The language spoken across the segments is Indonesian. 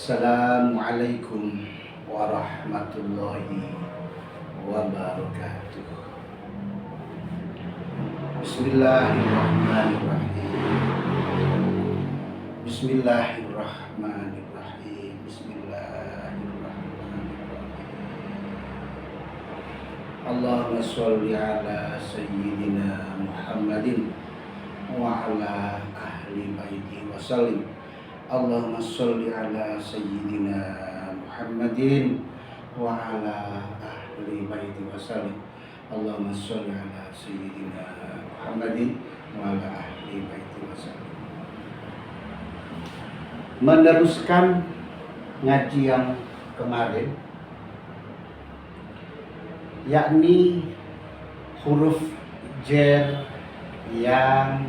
Assalamualaikum warahmatullahi wabarakatuh. Bismillahirrahmanirrahim. Bismillahirrahmanirrahim. Bismillahirrahmanirrahim. Allahumma sholli ala sayyidina Muhammadin wa ala ahli baiti wa sallim. Allahumma sholli ala sayyidina Muhammadin wa ala ahli baiti wa sallim. Allahumma sholli ala sayyidina Muhammadin wa ala ahli baiti wa sallim. Meneruskan ngaji yang kemarin, yakni huruf jar yang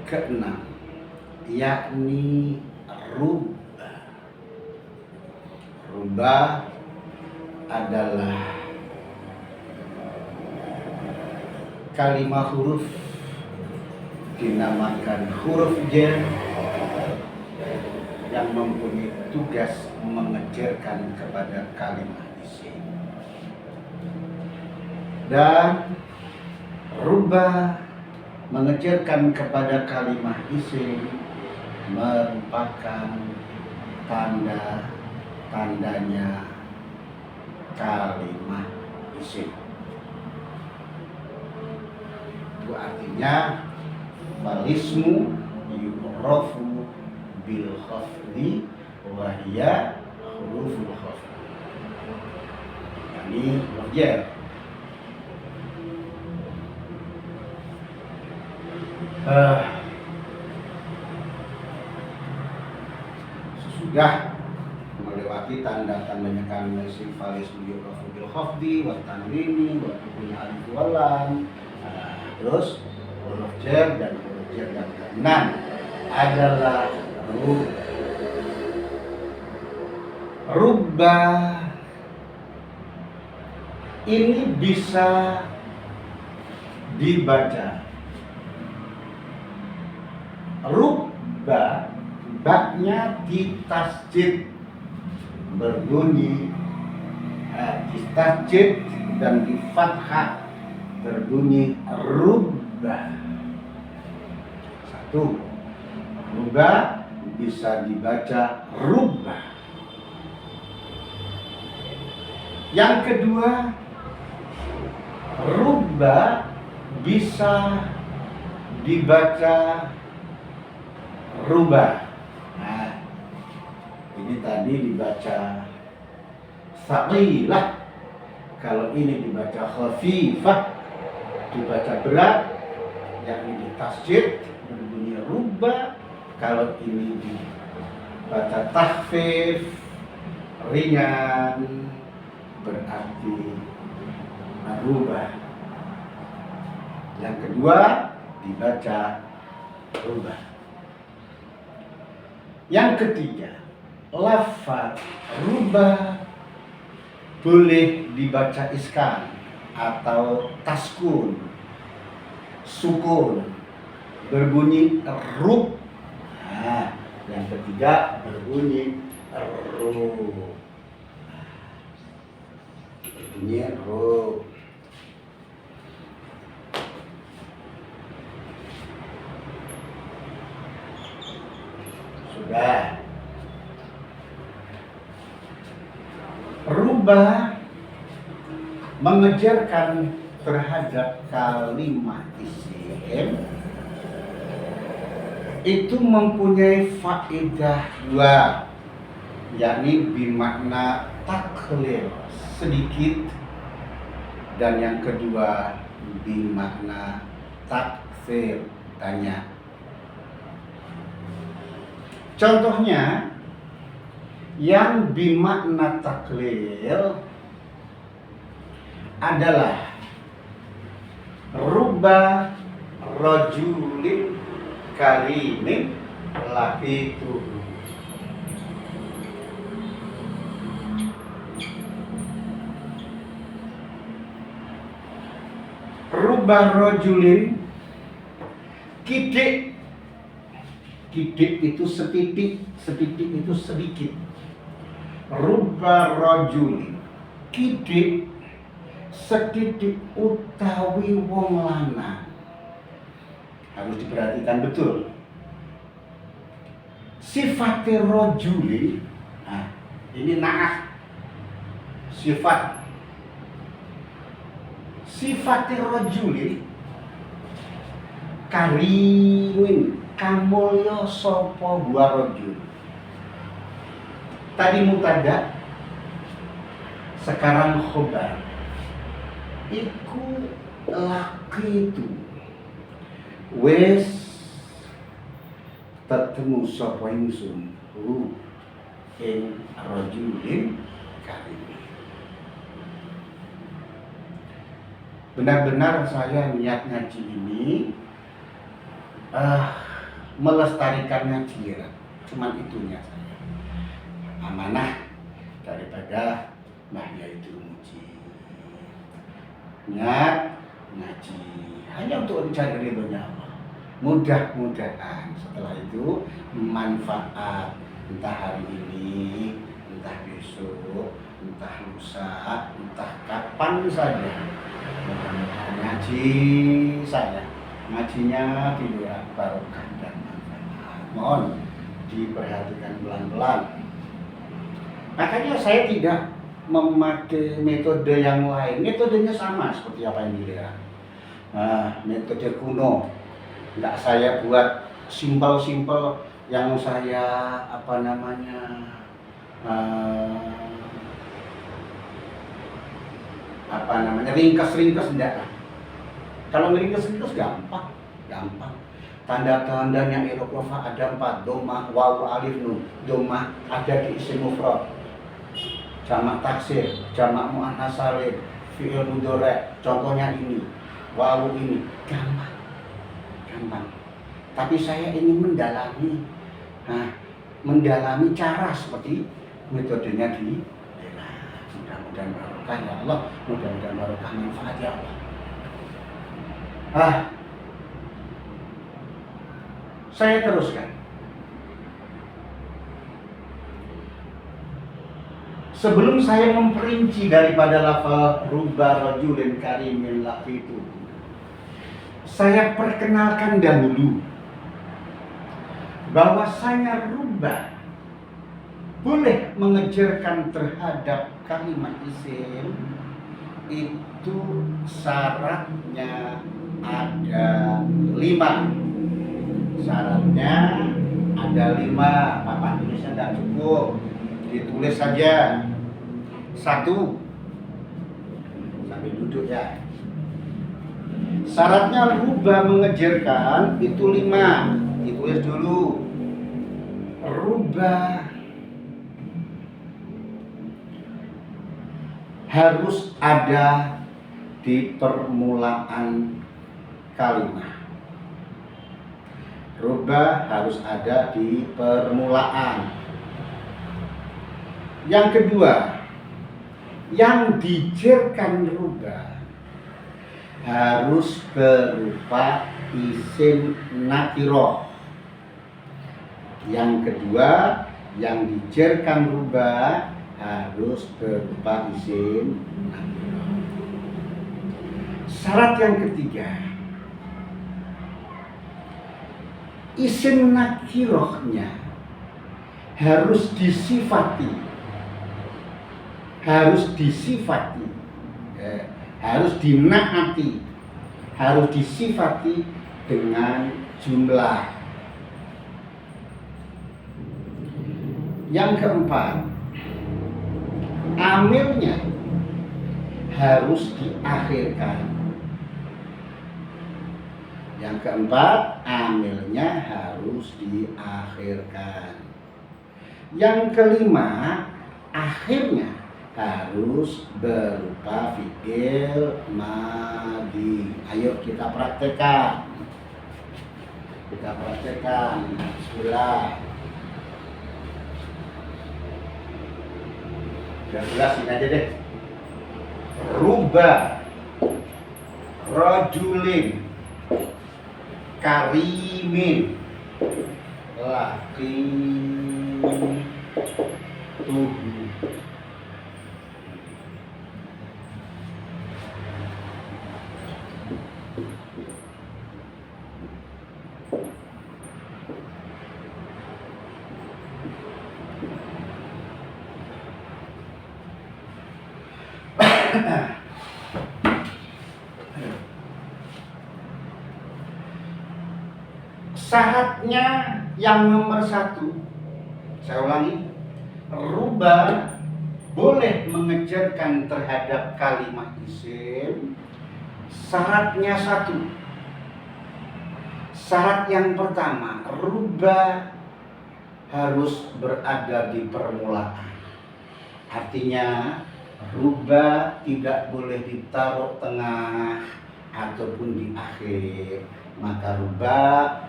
keenam, yakni rubba. Rubba adalah kalimat huruf dinamakan huruf jar yang mempunyai tugas mengejarkan kepada kalimat isim. Dan rubba mengejarkan kepada kalimat isim merupakan tandanya kalimat isim. Itu artinya walismu yu'rafu bil khafdi wa hiya huruful khafd. Yani huruf jar. Sesudah melewati tanda-tandanya kalimat isim walismu yu'rafu bil khafdi wa tanwini wa punya alif wa lam. Terus huruf jar dan huruf jar yang keenam adalah rubba. Ini bisa dibaca rubba, baknya ditasjid berbunyi ditasjid dan di fathah berbunyi rubba. Satu, rubba bisa dibaca rubba. Yang kedua, rubba bisa dibaca rubah. Nah, ini tadi dibaca saqilah. Kalau ini dibaca khafifah, dibaca berat, yakni ditasjid berbunyi rubah. Kalau ini dibaca takhfif, ringan, berarti rubah. Yang kedua dibaca rubah. Yang ketiga, lafaz rubah boleh dibaca iskan atau taskun, sukun, berbunyi rub. Nah, yang ketiga berbunyi ru. Berbunyi ru. Sudah. Rubah mengejarkan terhadap kalimat isim itu mempunyai faedah dua, yakni bermakna taklil, sedikit, dan yang kedua bermakna takfir, banyak. Contohnya yang bermakna taklil adalah rubba rajulin karimin laqitu. Rubba rajulin, kidik. Kidik itu setitik, setitik itu sedikit. Rubba rajulin kidik sedidik utawi wong lanang. Harus diperhatikan betul. Sifatnya rajulin, nah, ini naah sifatnya rajulin karimin kamulya sapa wa rajul. Tadi mutada, sekarang khobar. Iku laki itu wes ketemu sapa ingsun ing rajulin karim. Benar-benar saya niat ngaji ini melestarikan ngaji ya. Cuman itunya saya. Amanah daripada Mbah Yaitul Muji. Niat ngaji hanya untuk mencari ridhonya Allah. Mudah-mudahan setelah itu manfaat, entah hari ini, entah besok, entah lusa, entah kapan saja. Mudah-mudahan ngaji saya, ngajinya dilihat barokah dan manfaat. Mohon diperhatikan pelan-pelan. Makanya saya tidak memakai metode yang lain. Metodenya sama seperti apa yang dilihat. Metode kuno. Tidak saya buat simpel-simpel yang saya ringkas-ringkas enggak. Kalau ringkas-ringkas gampang. Tanda-tandanya hieroglifa ada 4, dhammah, waw, alif, nun. Dhammah ada di isim mufrad, jamak taksir, jamak muannats salim, fi'il mudhari. Contohnya ini, waw ini gampang. Tapi saya ingin mendalami cara seperti metodenya di mudah-mudahan barokah ya Allah, mudah-mudahan barokah manfaat ya Allah. Saya teruskan. Sebelum saya memperinci daripada lafal rubba rajulin karimin laki itu, saya perkenalkan dahulu bahwasanya rubba boleh mengejarkan terhadap kalimat isim itu syaratnya ada 5. Syaratnya ada 5. Papan tulisnya tidak cukup, ditulis saja 1. Sambil duduk ya. Syaratnya rubba mengejarkan itu 5. Ditulis dulu. Rubba harus ada di permulaan kalimat. Rubba harus ada di permulaan. Yang kedua, yang dijerkan rubba harus berupa isim nakiroh. Yang kedua, yang dijerkan rubba harus berupa isim nakiroh. Syarat yang ketiga, isim nakirohnya harus disifati, harus dinaati, harus disifati dengan jumlah. Yang keempat, amilnya harus diakhirkan. Yang keempat, amilnya harus diakhirkan. Yang kelima, akhirnya harus berupa fi'il madhi. Ayo kita praktekkan. Bismillah. 13 ini aja deh. Rubba rajulin karimin laki tuh Syaratnya yang nomor 1, saya ulangi, rubba boleh mengejarkan terhadap kalimat isim. Syaratnya 1. Syarat yang pertama, rubba harus berada di permulaan. Artinya rubba tidak boleh ditaruh tengah ataupun di akhir. Maka rubba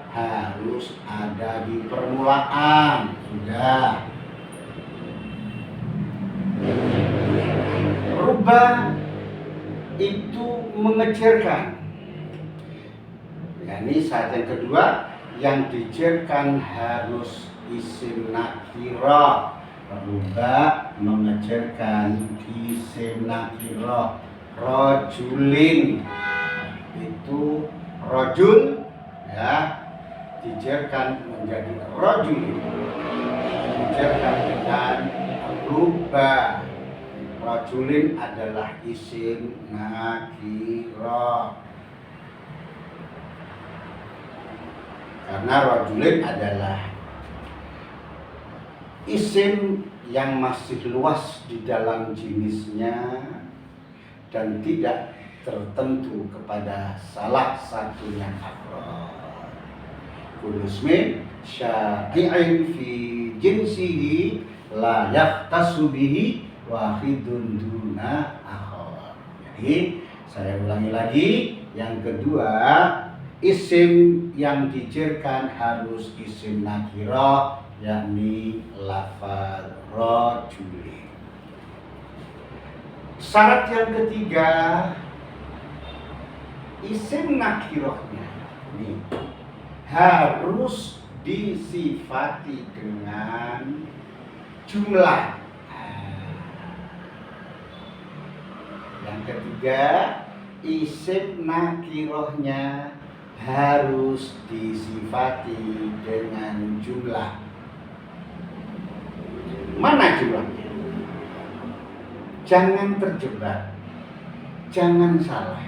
harus ada di permulaan. Sudah. Rubba itu mengejarkan. Ini syarat yang kedua, yang dijelaskan harus isim nakirah. Rubba mengejarkan isim nakirah. Rajulin itu rajul, ya, dijelaskan menjadi rajulin, dijelaskan dengan rubba. Rajulin adalah isim nakirah. Karena rajulin adalah isim yang masih luas di dalam jenisnya dan tidak tertentu kepada salah satunya afrad. Kullu ismin sya'i'in fi jinsihi la yahtassu bihi wahidun duna akhar. Jadi saya ulangi lagi, yang kedua, isim yang dijerkan harus isim nakirah, yakni lafaz rajulin. Syarat yang ketiga, isim nakirahnya ini harus disifati dengan jumlah. Yang ketiga, isim nakirahnya harus disifati dengan jumlah. Mana jumlahnya? Jangan terjebak, jangan salah.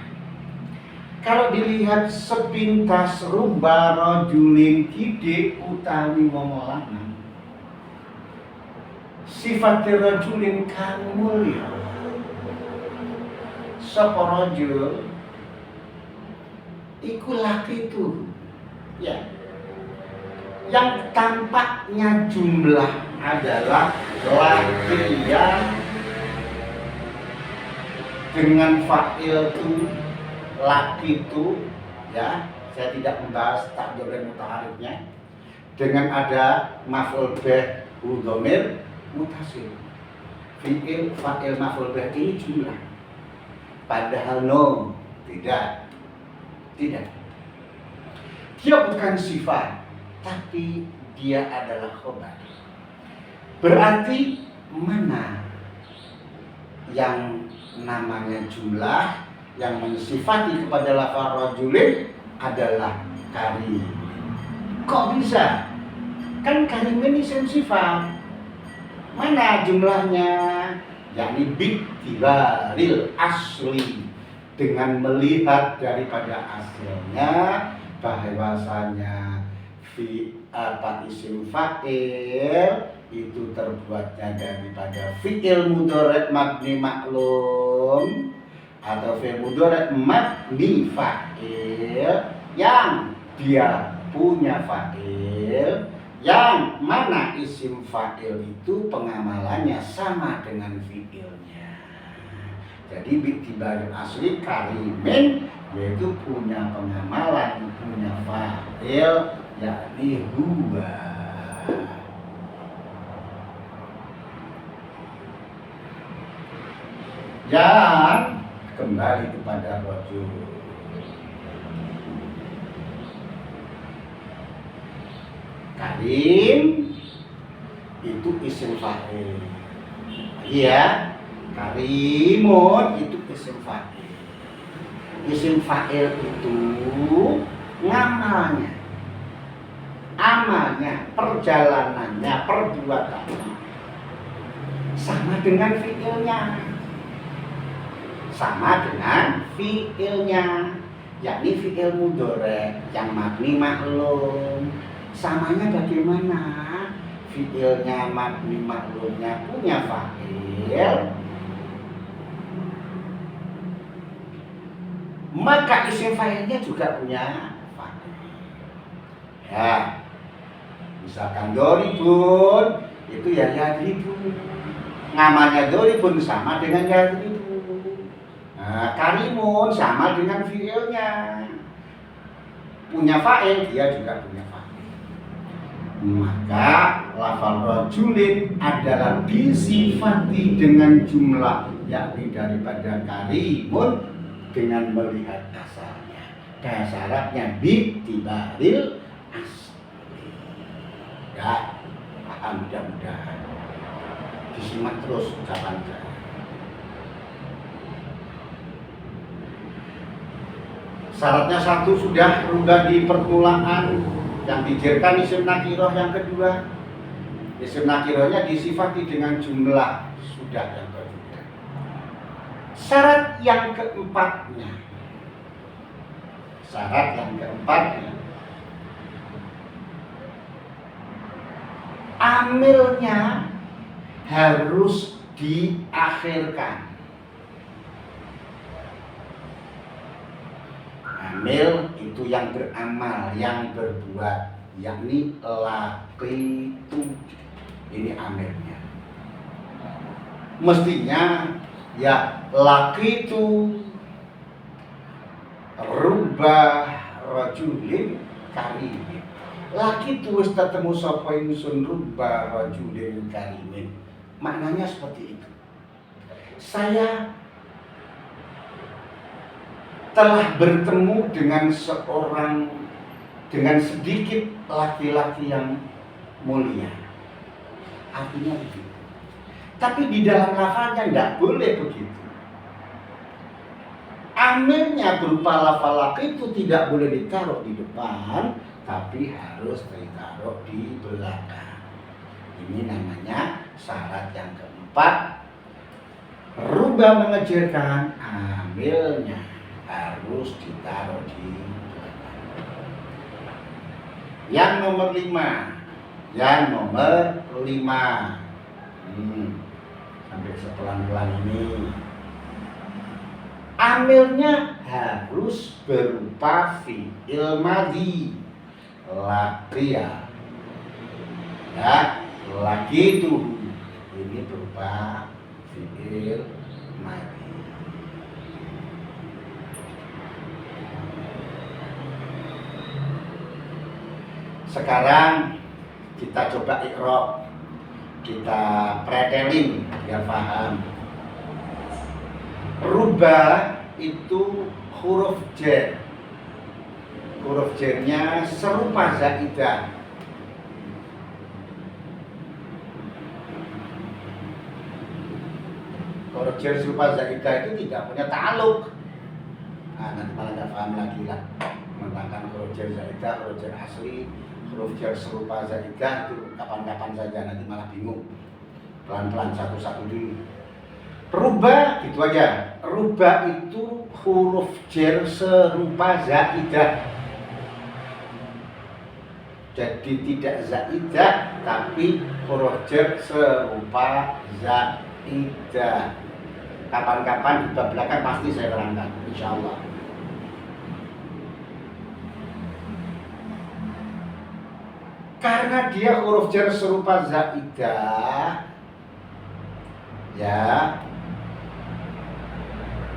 Kalau dilihat sepintas rubba rajulin kide utawi wong lanang, sifat rajulin kang mulya. Sapa rajul iku laki itu, ya, yang tampaknya jumlah adalah laki yang dengan fa'il itu, laki itu, ya, saya tidak membahas takdir dan mutaharifnya, dengan ada maf'ul bih dhamir mutasil. Fi'il, fa'il, maf'ul bih ini jumlah. Padahal tidak. Dia bukan sifat, tapi dia adalah khobar. Berarti mana yang namanya jumlah yang mensifati kepada lafaz rajulin adalah karim. Kok bisa? Kan karim ini isim sifat. Mana jumlahnya? Yakni biktibaril asli, dengan melihat daripada hasilnya bahwasanya isim fa'il itu terbuatnya daripada fi'il mudhari' mabni maklum atau fi'il mudhari' mabni fa'il yang dia punya fa'il, yang mana isim fa'il itu pengamalannya sama dengan fi'ilnya. Jadi biktibaril asli karimin, yaitu punya pengamalan, punya fa'il, yakni huwa. Dan kembali kepada rajul. Karim itu isim fa'il. Iya, karimun itu isim fa'il. Isim fa'il itu ngamalnya, amalnya, perjalanannya, perbuatannya sama dengan fi'ilnya. Sama dengan fi'ilnya. yakni fi'il mudhari yang mabni maklum. Samanya bagaimana? Fi'ilnya mabni maklumnya punya fa'il, maka isim fa'ilnya juga punya fa'il. Ya, misalkan doribun itu ya yadribun, ngamalnya doribun sama dengan yadribun. Nah, karimun sama dengan fi'ilnya, punya fa'il, dia juga punya fa'il. Maka lafal rajulin adalah disifati dengan jumlah yakni daripada karimun dengan melihat dasarnya. Dasarnya bitibaril asli. Ya, paham mudah-mudahan. Disimak terus ucapan saya. Syaratnya satu sudah rubah di permulaan. Yang dijerkan isim nakiroh yang kedua. Isim nakirohnya disifati dengan jumlah sudah yang kedua. Syarat yang keempatnya. Amilnya harus diakhirkan. Amil itu yang beramal, yang berbuat, yakni laqitu. Ini amilnya. Mestinya ya laqitu rubah rajulin karimin. Laqitu wis ketemu sapa ingsun rubah rajulin karimin. Maknanya seperti itu. Saya telah bertemu dengan sedikit laki-laki yang mulia. Artinya begitu. Tapi di dalam lafalnya tidak boleh begitu. Amilnya berupa lafal laki itu tidak boleh ditaruh di depan, tapi harus ditaruh di belakang. Ini namanya syarat yang keempat. Rubah mengejirkan, amilnya harus ditaruh di belakang. Yang nomor 5. Sampai sepelan-pelan ini. Amilnya harus berupa fi'il madhi. Laqiya. Ya, lagi itu. Ini berupa fi'il madhi. Sekarang kita coba iqra, kita pretelin biar paham. Rubah itu huruf jar. Huruf jarnya serupa zaidah. Huruf jar serupa zaidah itu tidak punya ta'aluk. Nah, nanti malah nggak paham lagi lah. Menerangkan huruf jar zaidah, huruf jar asli, huruf jar serupa zaidah itu kapan-kapan saja, nanti malah bingung. Pelan-pelan satu-satu dulu. Rubah gitu aja. Rubah itu huruf jar serupa zaidah. Jadi tidak zaidah tapi huruf jar serupa zaidah. Kapan-kapan di bab belakang pasti saya terangkan, insyaallah. Karena dia huruf jar serupa zaidah, ya,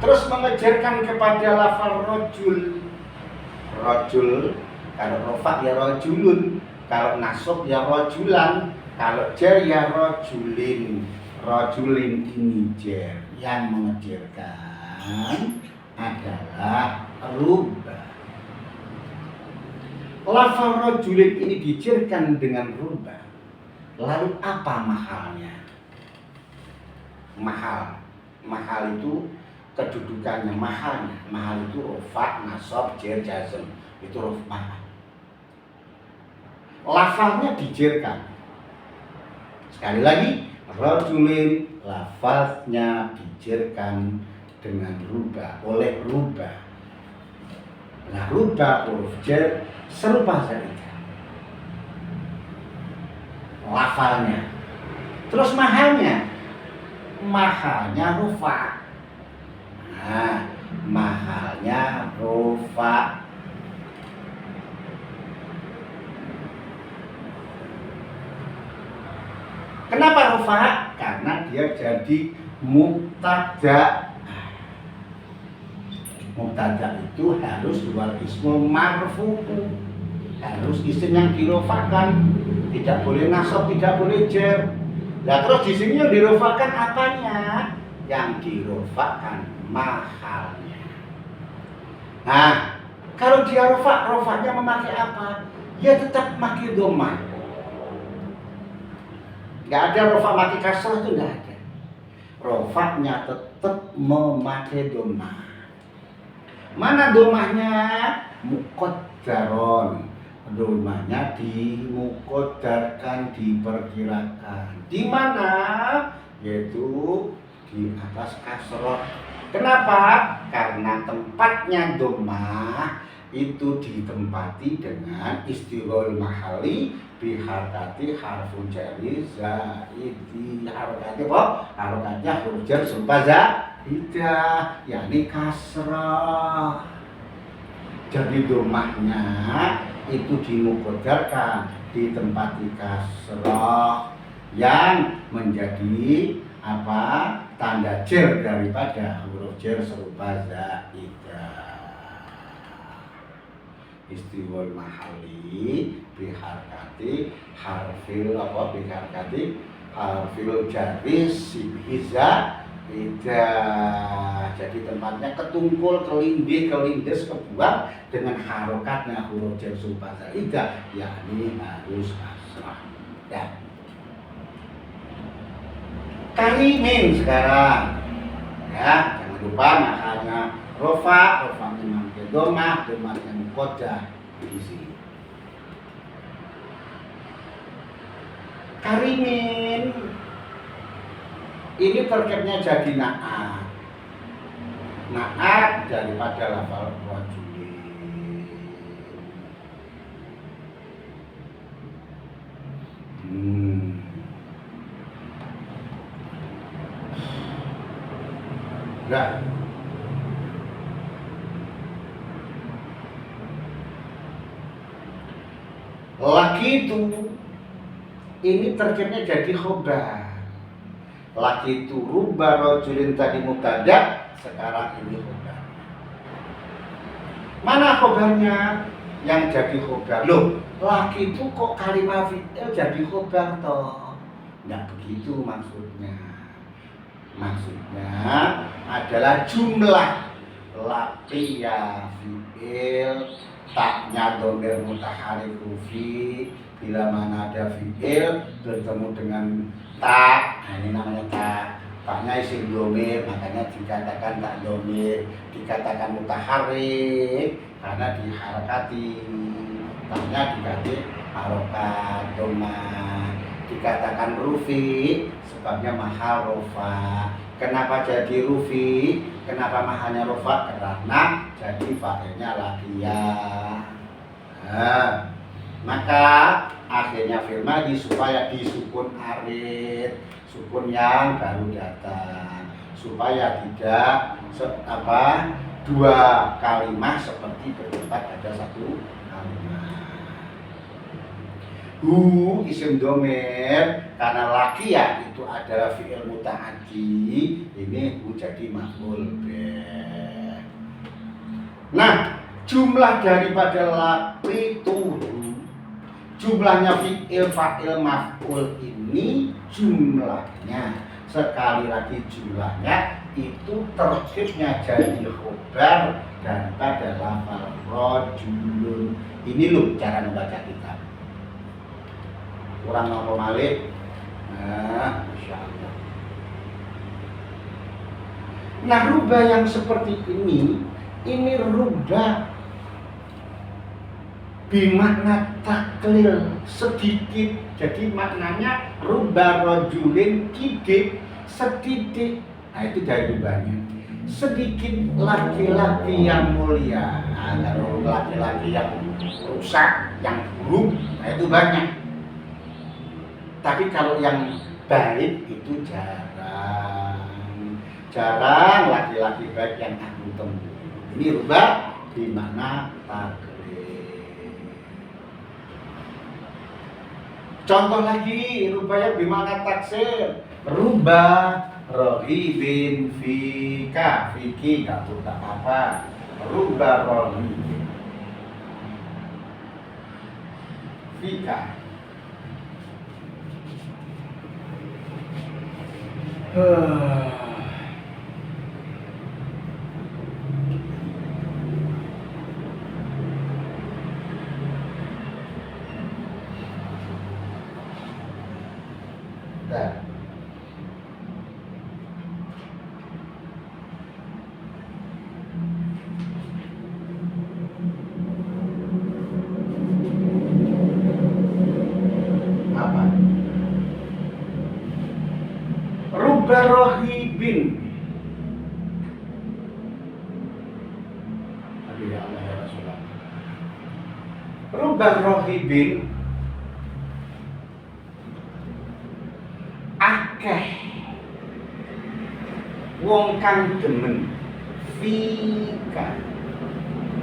terus mengejarkan kepada lafal rojul. Rojul, kalau rofa ya rojulun, kalau nasab ya rojulan, kalau jar ya rojulin. Rojulin ini jar. Yang mengejarkan adalah rubah. Lafal rojulin ini dijarkan dengan rubah. Lalu apa mahalnya? Mahal itu kedudukannya, mahalnya. Mahal itu rofa, nasab, jar, jazm. Itu rofa mahal. Lafalnya dijarkan. Sekali lagi, rojulin lafaznya dijarkan dengan rubah, oleh rubah. Nah, rubah huruf jar serupa zaidah lafalnya. Terus mahalnya rufa. Nah, mahalnya rufa. Kenapa rufa? Karena dia jadi mubtada. Mubtada itu harus wal ismul marfu'u, harus isim yang dirofakan, tidak boleh nasab, tidak boleh jar. Nah, terus di sini yang dirofakan apanya? Yang dirofakan mahalnya. Nah, kalau dia rofaknya memakai apa? Ya tetap memakai dhammah. Nggak ada rofa mati kasrah, itu nggak ada. Rofaknya tetap memakai dhammah. Mana dhammahnya? Muqaddaron. Dhammahnya dimuqaddarkan, diperkirakan. Di mana? Yaitu di atas kasrah. Kenapa? Karena tempatnya dhammah itu ditempati dengan istighraqul mahalli biharakati harful jari zaidi. Harakatnya apa? Harakatnya huruf jar serupa zaidah, yakni kasrah. Jadi dhammahnya itu dimuqaddarkan, ditempati kasrah yang menjadi apa? Tanda jar daripada huruf jar serupa zaidah. Istiwal mahalli biharakati harfil apa? Biharakati harfil jari sibhiza tidak. Jadi tempatnya ketungkul, kelindes, kebuang dengan harokatnya huruf jar serupa zaidah, yakni harus kasrah. Ya. Karimin sekarang. Ya, jangan lupa mahalnya rofanya memakai dhammah yang muqaddar di sini. Karimin ini terkepnya jadi na'at. Na'at daripada lafal rajulin. Nah, laki itu ini terkepnya jadi khobar. Laki itu rubba rajulin tadi mubtada, sekarang ini khobar. Mana khobarnya? Yang jadi khobar. Loh, laki itu kok kalimat fi'il jadi khobar toh? Nggak begitu maksudnya. Maksudnya adalah jumlah laqiya fi'il, taknya dhamir mutaharrik fi, bila mana ada fi'il bertemu dengan tak, nah ini namanya tak. Taknya isim dhamir, makanya dikatakan tak dhamir, dikatakan mutaharrik karena diharakati. Taknya diganti harokat dhammah. Dikatakan rufi sebabnya mahal rofa. Kenapa jadi rufi? Kenapa mahalnya rofa? Karena jadi fa'ilnya laqiyah. Nah, maka akhirnya firman supaya disukun arid, sukun yang baru datang, supaya tidak dua kalimat seperti bertempat ada satu kalimat. Isim dhamir karena laqiyah itu adalah fi'il muta'addi, ini jadi maf'ul bih. Nah, jumlah daripada laqi itu, jumlahnya fi'il, fa'il, maf'ul ini jumlahnya, sekali lagi jumlahnya itu terkibnya jadi khobar daripada lafal rajulun. Ini loh cara membaca kitab. Kurang apa malik? Nah, Masya Allah. Nah, rubah yang seperti ini rubah bimakna taklil sedikit. Jadi maknanya rubah rajulin kidik sedikit. Nah, itu dari rubahnya. sedikit laki-laki yang mulia. Kalau laki-laki yang rusak, yang buruk, nah itu banyak. Tapi kalau yang baik itu jarang laki-laki baik yang aku temui. Ini rubah di mana taklid. Contoh lagi rubahnya bimana taksir. Rubah rohibin fika, fiki gak buta apa. Rubah rohibin fika. Apa? Rubah rohibin. Aduh ya Allah ya Rasulullah. Rubah rohibin akeh wong kang demen fika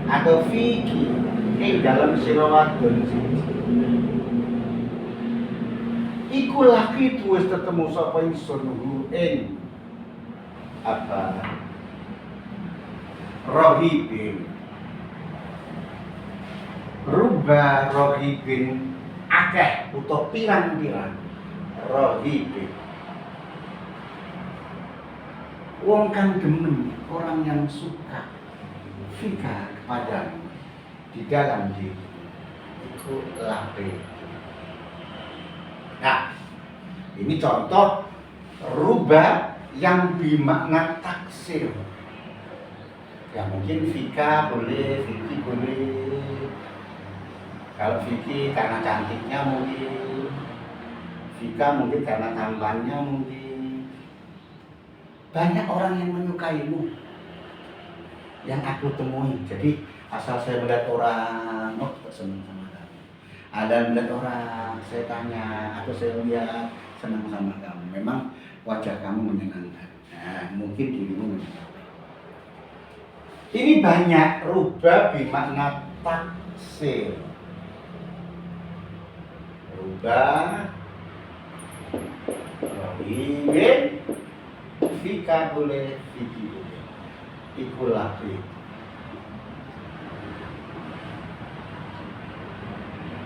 atau fiki dalam sirawadun iku laki itu wis ketemu sapa ingsun ing apa rohibin. Rubah rohibin akeh utawa pirang-pirang rohibin wong kang demen, orang yang suka fika kepadamu di dalam diri itu lape. Nah, ini contoh rubah yang bermakna taksir. Ya mungkin fika boleh, fiki boleh. Kalau fiki karena cantiknya mungkin, fika mungkin karena tampannya mungkin. Banyak orang yang menyukaimu, yang aku temui. Jadi asal saya melihat orang, oh senang sama kamu. Ada melihat orang, saya tanya atau saya lihat senang sama kamu. Memang wajah kamu menyenangkan. Nah, mungkin dirimu menyenangkan. Ini banyak rubah bermakna taksir. Rubah rohibin fika boleh, fiki boleh. Iku laki.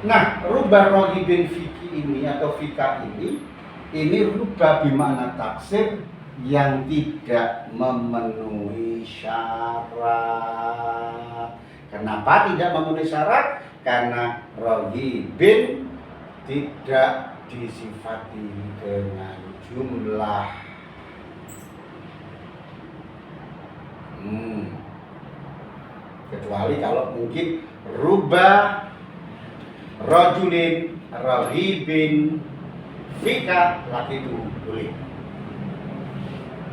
Nah, rubah rohibin fiki ini atau fika ini rubah bermakna taksir yang tidak memenuhi syarat. Kenapa tidak memenuhi syarat? Karena rohibin tidak disifati dengan jumlah. Kecuali kalau mungkin rubah rajulin rohibin fika laki itu boleh.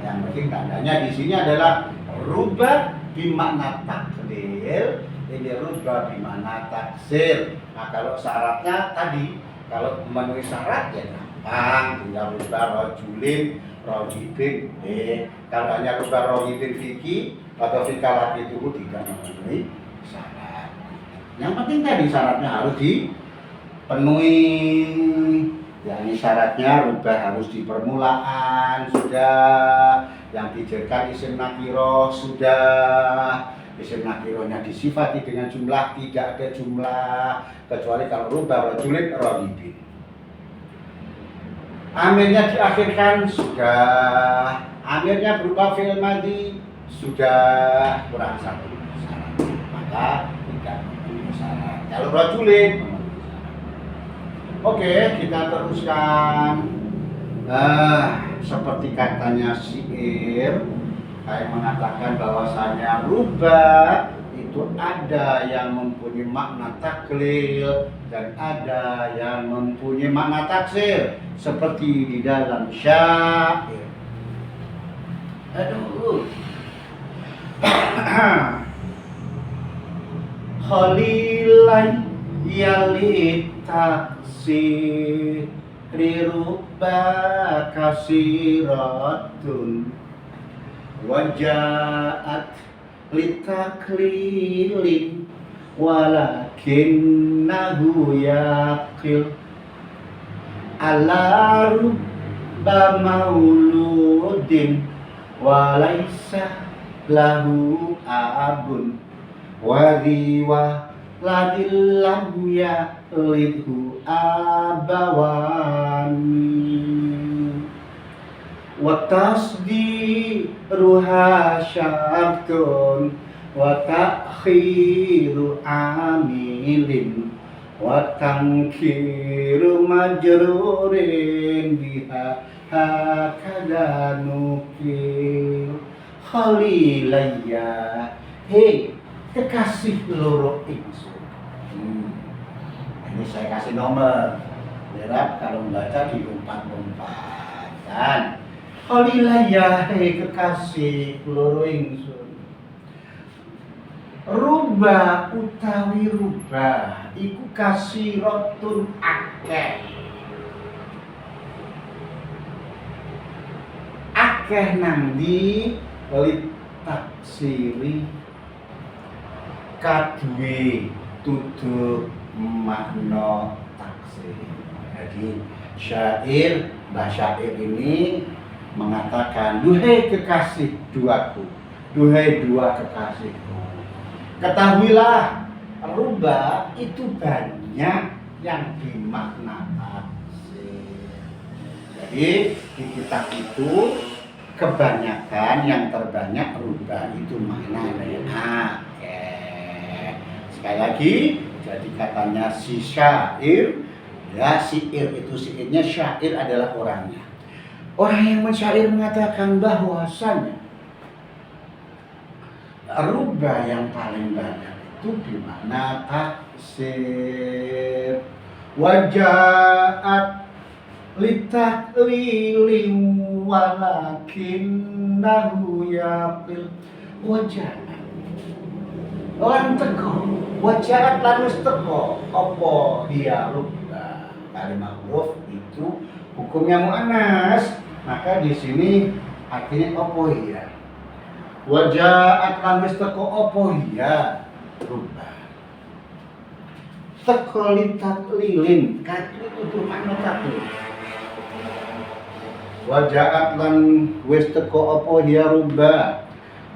Yang penting tandanya di sini adalah rubah bimakna taklil, ini rubah bimakna taksir. Nah kalau syaratnya tadi, kalau memenuhi syarat ya gampang, tinggal rubah rajulin rohibin. Kalau hanya rubah rohibin fiki atau fika laki itu tidak memenuhi syarat. Yang penting tadi syaratnya harus dipenuhi. Yang syaratnya rubah harus di permulaan sudah, yang dijadikan isim nakiroh sudah, isim nakirohnya disifati dengan jumlah, tidak ada jumlah kecuali kalau rubah rajulin rohibin. Amirnya diakhirkan sudah, amirnya berupa fi'il madhi sudah, kurang satu syarat, maka tidak memenuhi syarat. Kalau rajulin oke, kita teruskan. Seperti katanya syair, saya mengatakan bahwasanya rubah itu ada yang mempunyai makna taklil dan ada yang mempunyai makna taksir, seperti di dalam syair. Aduh, Khalilan yalit taksir Rirubba kasiratun Wajaat litaklilin Walakinnahu yaqil Ala rubba mauludin Walaysa lahu abun Wadhiwa ladillam ya'lidhu abawani Wa tasdiruha syartun Wa ta'khiru amilin Wa tankiru majrurin biha hakada nukir Khalilayya hei kekasih loro ingsun. Ini saya kasih nomor. Biar kalau membaca dilompat-lompatkan. Khalilayya hei kekasih loro ingsun. Ruba utawi ruba iku kasiratun akeh. Akeh nandi lit taksiri kadue tuduh makna taksir. Jadi syair, Mbah Syair ini mengatakan, duhai kekasih duaku, duhai dua kekasihku, ketahuilah ruba itu banyak yang dimakna taksir. Jadi di kitab itu kebanyakan yang terbanyak ruba itu maknanya sekali lagi, jadi katanya si syair, ya syair itu syairnya, syair adalah orangnya. Orang yang mensyair mengatakan bahwasanya ruba yang paling banyak itu dimana taksir. Wajaat litaklilim walakinnahu yaqil wajaat. Orang teko, wajarat lanus teko, opo dia rubba. Kalimah huruf itu hukumnya muannas, maka di sini artinya opo ya. Wajarat lanus teko opo ya rubba. Teko litaklilin, kaki itu makna taklil. Wajarat lan wis teko opo ya rubba.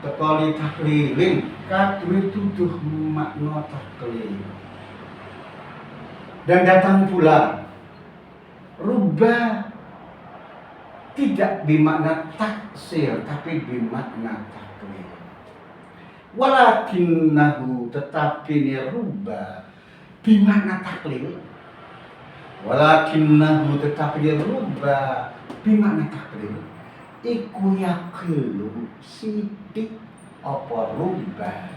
Teko litaklilin, kadue tuduh makna taklil. Dan datang pula rubba tidak bermakna taksir tapi bermakna taklil. Walakinnahu tetapi ni rubba bermakna taklil. Walakinnahu tetapi ni rubba bermakna taklil. Iku yakilu sidik apa rubba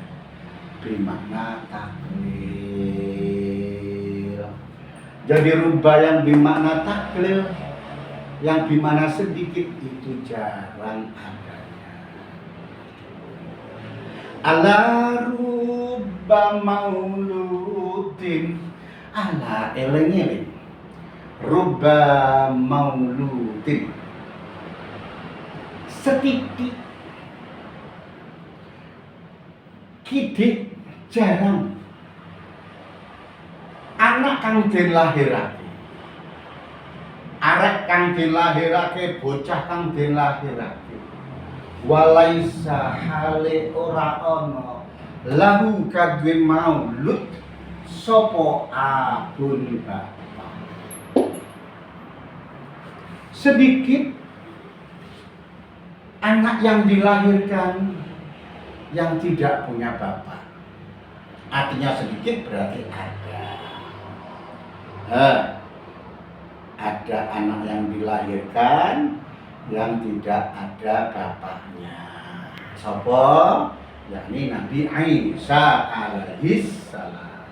bermakna taklil. Jadi rubba yang bermakna taklil, yang bermakna sedikit itu jarang adanya. Ala rubba mauludin, ala eleng-eleng, rubba mauludin, setitik kidik jarang anak kang dilahirake, arek kang dilahirake, bocah kang dilahirake, walaisa hale ora ana lahu kadwe maulud sapa abun bapak. Sedikit anak yang dilahirkan yang tidak punya bapak. Artinya sedikit berarti ada anak yang dilahirkan yang tidak ada bapaknya. Sopo? Yakni Nabi Isa alaihissalam.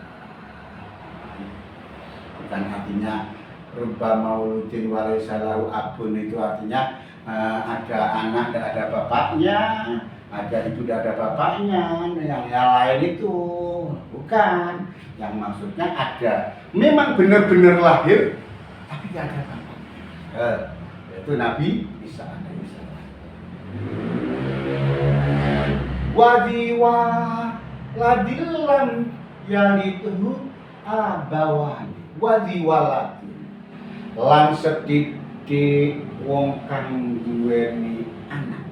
Bukan artinya rubba mauludin walaysa lahu abun, itu artinya ada anak tidak ada bapaknya, Ajan itu tidak ada bapaknya, yang lain itu bukan. Yang maksudnya ada, memang benar-benar lahir, tapi tidak ada bapaknya. Itu Nabi Isa alaihissalam. Wadiwa ladilam yalituhu abawani wadiwalati lan sedidik wong kang duweni anak.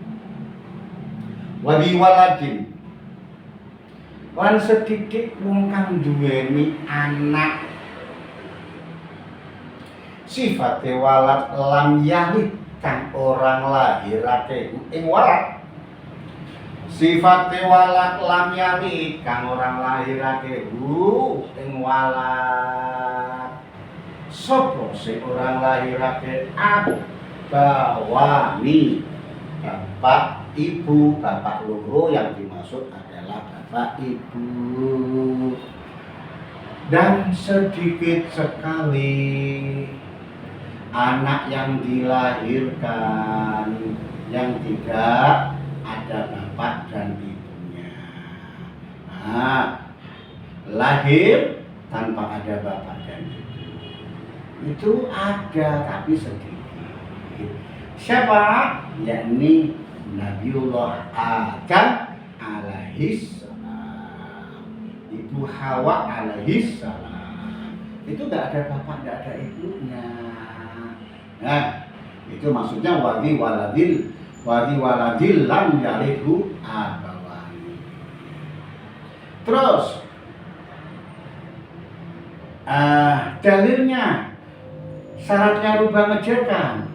Wadiwaladin lan sedidik wong kang duweni anak. Sifate walad lam yalid kang orang lahirake ing walad. Sifate walad lam yalid kang orang lahirake ing walad. Sopo sing orang lahirake abawani, bapak ibu. Bapak loro yang dimaksud adalah bapak ibu. Dan sedikit sekali anak yang dilahirkan yang tidak ada bapak dan ibunya. Nah, lahir tanpa ada bapak dan ibu itu ada, tapi sedikit. Siapa? Yakni Nabiullah Adam alaihissalam, Ibu Hawa alaihissalam. Itu tidak ada bapak, tidak ada ibunya. Nah, itu maksudnya wadi waladil lam yalidhu abawani. Terus dalilnya, syaratnya rubah ngejekan.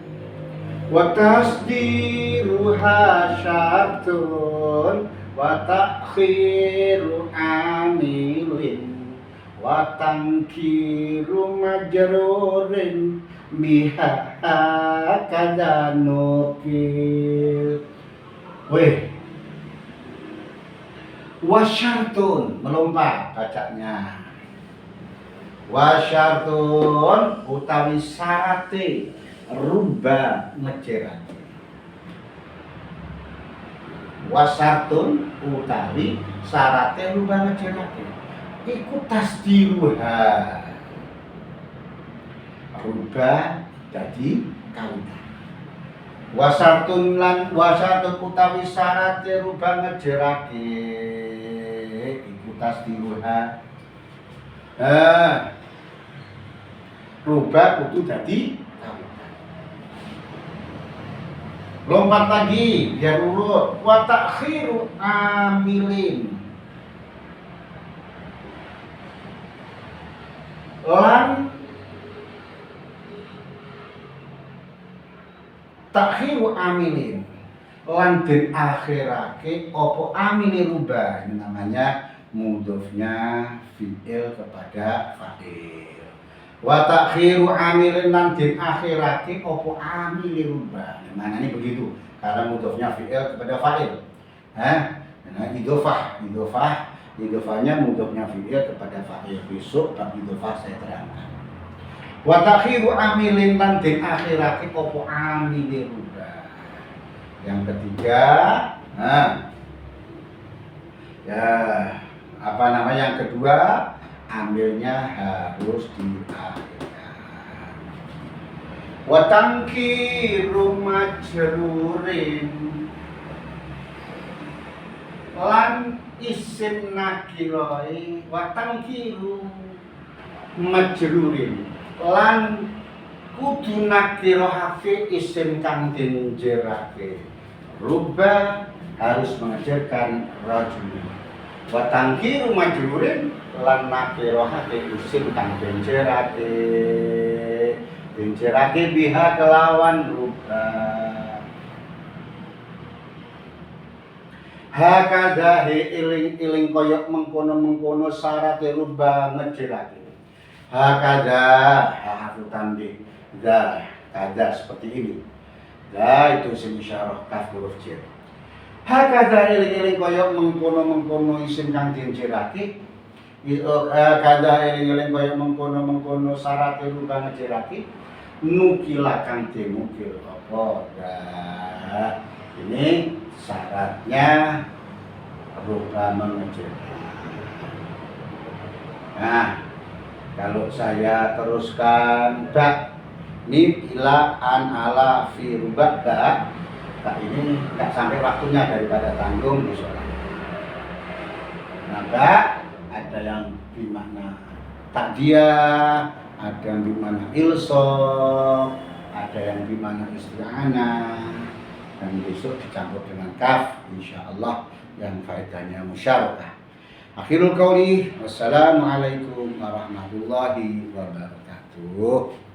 Wa tasdiruha syartun wa ta'khiru amilin wa tankiru majrurin biha kadanukil. Weh, wasyartun melompat bacanya. Wasyartun utawi syarate rubah ngejerake. Wasyartun utawi syarate rubah ngejerake iku tasdiruha, rubah jadi kautan. Wasyartun utawi syarate rubah ngejerake iku tasdiruha. Rubah kudu jadi kautan. Lompat lagi biar urut. Wa ta'khiru amilin lan ta'khiru amilin lan den akhirake opo amile rubah. Ini namanya mudhofnya fi'il kepada fa'il. Wa ta'khiru amilin lan den akhirake opo amile rubah. Mana ini begitu? Karena mudhofnya fi'il kepada fa'il. Nah, idhofahnya mudhofnya fi'il kepada fa'il. Besok bab idhofah saya terangkan. Wa ta'khiru amilin lan den akhirake opo amile rubah. Yang ketiga, yang kedua, ambilnya harus diakhirkan. Wa tankiru majrurin lan isim nakiroi. Wa tankiru majrurin lan kudu nakirohake isim kang den jerake. Rubah harus mengajarkan rajul. Wa tankiru majrurin lan nakirohake isim kang den jerake biha kelawan rubah. Hakadha iling koyok mengkono syarat rubah ngejerake. Hakadha harfu tanbih. Kada seperti ini. Itu isim isyarah kaf huruf jar. Hakadha iling koyok mengkono isim kang den jerake. Kada iling koyok mengkono syarat rubah ngejerake. Nukila kang dimukil apa? Ini Syaratnya rubba mengejutkan. Nah, kalau saya teruskan bak nib ila an ala fi rubba bak ini nggak sampai waktunya daripada tanggung di sholat. Maka ada yang bermakna takdiyah, ada yang bermakna ilsaq, ada yang bermakna isti'anah, dan besok dicampur dengan kaf insyaallah yang faedahnya musyarakah. Akhirul qauli wassalamualaikum warahmatullahi wabarakatuh.